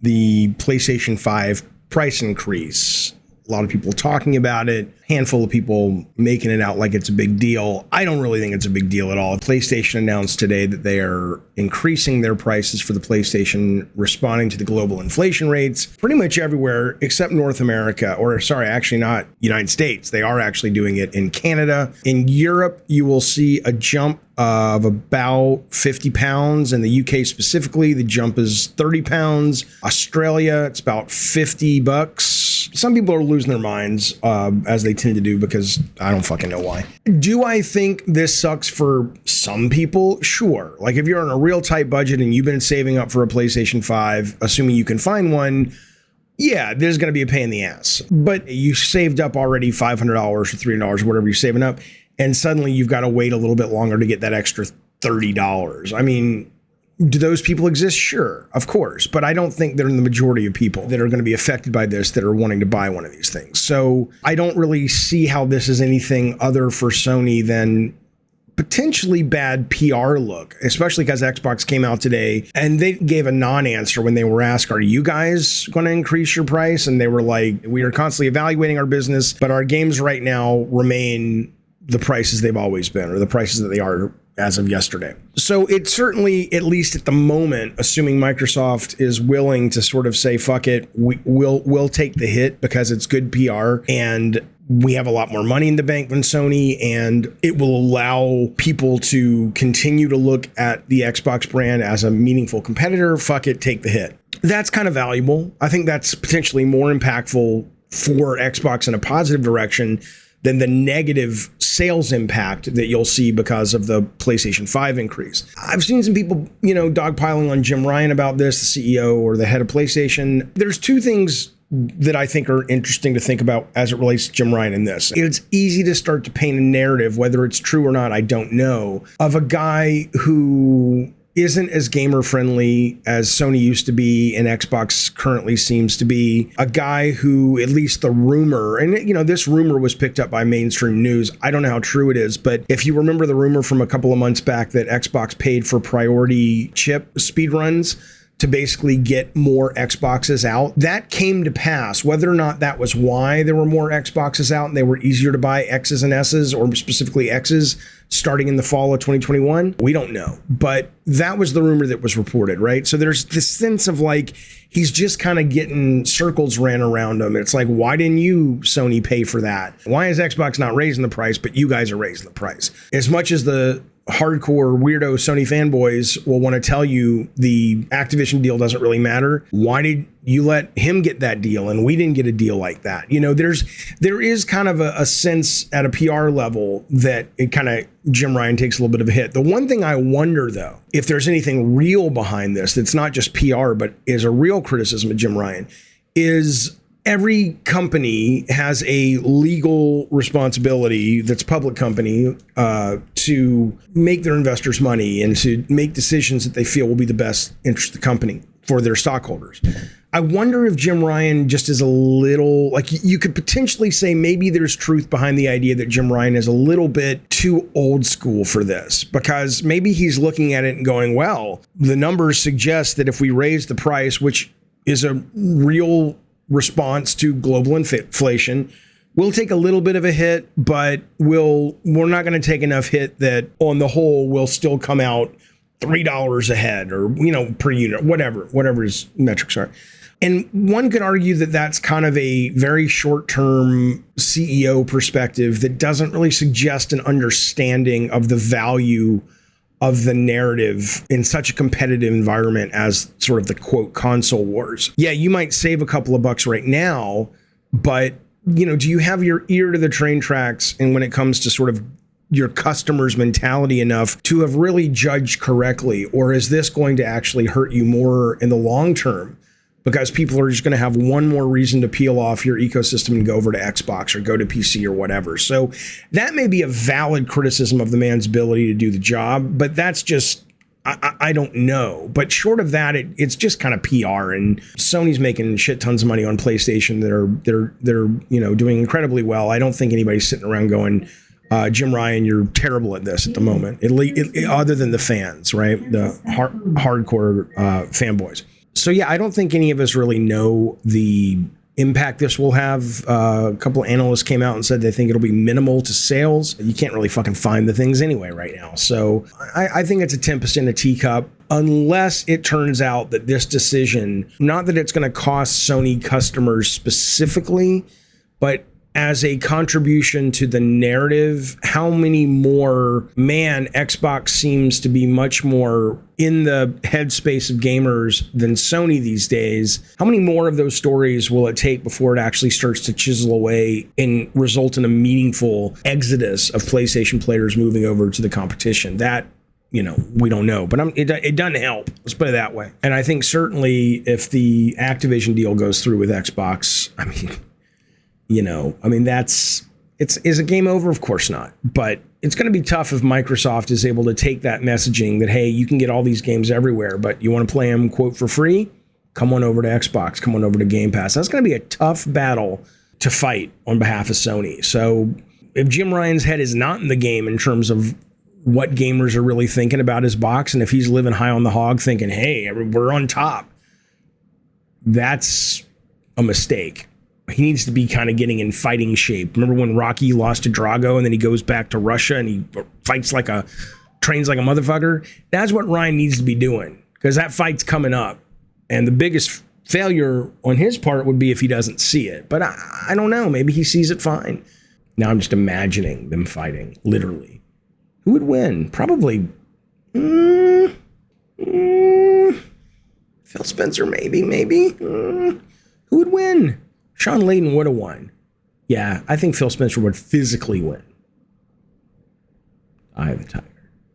the PlayStation 5 price increase. A lot of people talking about it, handful of people making it out like it's a big deal. I don't really think it's a big deal at all. PlayStation announced today that they are increasing their prices for the PlayStation, responding to the global inflation rates pretty much everywhere except North America, or sorry, actually not United States. They are actually doing it in Canada. In Europe, you will see a jump of about 50 pounds. In the UK specifically, the jump is 30 pounds. Australia, it's about $50. Some people are losing their minds, as they tend to do, because I don't fucking know why. Do I think this sucks for some people? Sure. Like if you're on a real tight budget and you've been saving up for a PlayStation 5, assuming you can find one, yeah, there's going to be a pain in the ass. But you saved up already $500 or $300, whatever you're saving up, and suddenly you've got to wait a little bit longer to get that extra $30. I mean, do those people exist? Sure, of course. But I don't think they're in the majority of people that are going to be affected by this that are wanting to buy one of these things. So I don't really see how this is anything other for Sony than potentially bad PR look, especially because Xbox came out today and they gave a non-answer when they were asked, are you guys going to increase your price? And they were like, we are constantly evaluating our business, but our games right now remain the prices they've always been, or the prices that they are as of yesterday. So it certainly, at least at the moment, assuming Microsoft is willing to sort of say, fuck it, we'll take the hit because it's good PR and we have a lot more money in the bank than Sony, and it will allow people to continue to look at the Xbox brand as a meaningful competitor. Fuck it, take the hit. That's kind of valuable. I think that's potentially more impactful for Xbox in a positive direction than the negative sales impact that you'll see because of the PlayStation 5 increase. I've seen some people, dogpiling on Jim Ryan about this, the CEO or the head of PlayStation. There's two things that I think are interesting to think about as it relates to Jim Ryan in this. It's easy to start to paint a narrative, whether it's true or not, I don't know, of a guy who isn't as gamer friendly as Sony used to be and Xbox currently seems to be. A guy who, at least the rumor, and this rumor was picked up by mainstream news. I don't know how true it is, but if you remember the rumor from a couple of months back that Xbox paid for priority chip speedruns to basically get more Xboxes out, that came to pass. Whether or not that was why there were more Xboxes out and they were easier to buy, X's and S's, or specifically X's, starting in the fall of 2021, we don't know. But that was the rumor that was reported, right? So there's this sense of like, he's just kind of getting circles ran around him. It's like, why didn't you, Sony, pay for that? Why is Xbox not raising the price, but you guys are raising the price? As much as the hardcore weirdo Sony fanboys will want to tell you the Activision deal doesn't really matter, why did you let him get that deal and we didn't get a deal like that? There is kind of a sense at a PR level that it kind of, Jim Ryan takes a little bit of a hit. The one thing I wonder, though, if there's anything real behind this that's not just PR but is a real criticism of Jim Ryan, is every company has a legal responsibility that's public company to make their investors money and to make decisions that they feel will be the best interest of the company for their stockholders. I wonder if Jim Ryan just is a little, like, you could potentially say maybe there's truth behind the idea that Jim Ryan is a little bit too old school for this, because maybe he's looking at it and going, well, the numbers suggest that if we raise the price, which is a real response to global inflation, we'll take a little bit of a hit, but we're not going to take enough hit that on the whole we'll still come out $3 ahead, or per unit, whatever his metrics are. And one could argue that that's kind of a very short-term CEO perspective that doesn't really suggest an understanding of the value of the narrative in such a competitive environment as sort of the quote console wars. Yeah, you might save a couple of bucks right now, but do you have your ear to the train tracks, and when it comes to sort of your customer's mentality enough to have really judged correctly? Or is this going to actually hurt you more in the long term because people are just going to have one more reason to peel off your ecosystem and go over to Xbox or go to PC or whatever? So that may be a valid criticism of the man's ability to do the job, but that's just, I don't know. But short of that, it's just kind of PR, and Sony's making shit tons of money on PlayStation. They're doing incredibly well. I don't think anybody's sitting around going, Jim Ryan, you're terrible at this at the moment, other than the fans, right? The hardcore fanboys. So yeah, I don't think any of us really know the impact this will have. A couple of analysts came out and said they think it'll be minimal to sales. You can't really fucking find the things anyway right now. So I think it's a 10% a teacup, unless it turns out that this decision, not that it's going to cost Sony customers specifically, but as a contribution to the narrative, how many more, Xbox seems to be much more in the headspace of gamers than Sony these days. How many more of those stories will it take before it actually starts to chisel away and result in a meaningful exodus of PlayStation players moving over to the competition? That, we don't know, but it doesn't help. Let's put it that way. And I think certainly if the Activision deal goes through with Xbox, is a game over? Of course not. But it's going to be tough if Microsoft is able to take that messaging that, hey, you can get all these games everywhere, but you want to play them, quote, for free? Come on over to Xbox. Come on over to Game Pass. That's going to be a tough battle to fight on behalf of Sony. So if Jim Ryan's head is not in the game in terms of what gamers are really thinking about his box, and if he's living high on the hog thinking, hey, we're on top, that's a mistake. He needs to be kind of getting in fighting shape. Remember when Rocky lost to Drago and then he goes back to Russia and he trains like a motherfucker? That's what Ryan needs to be doing, because that fight's coming up. And the biggest failure on his part would be if he doesn't see it. But I don't know. Maybe he sees it fine. Now I'm just imagining them fighting, literally. Who would win? Probably Phil Spencer, maybe. Who would win? Sean Layden would have won. Yeah, I think Phil Spencer would physically win. Eye of the Tiger.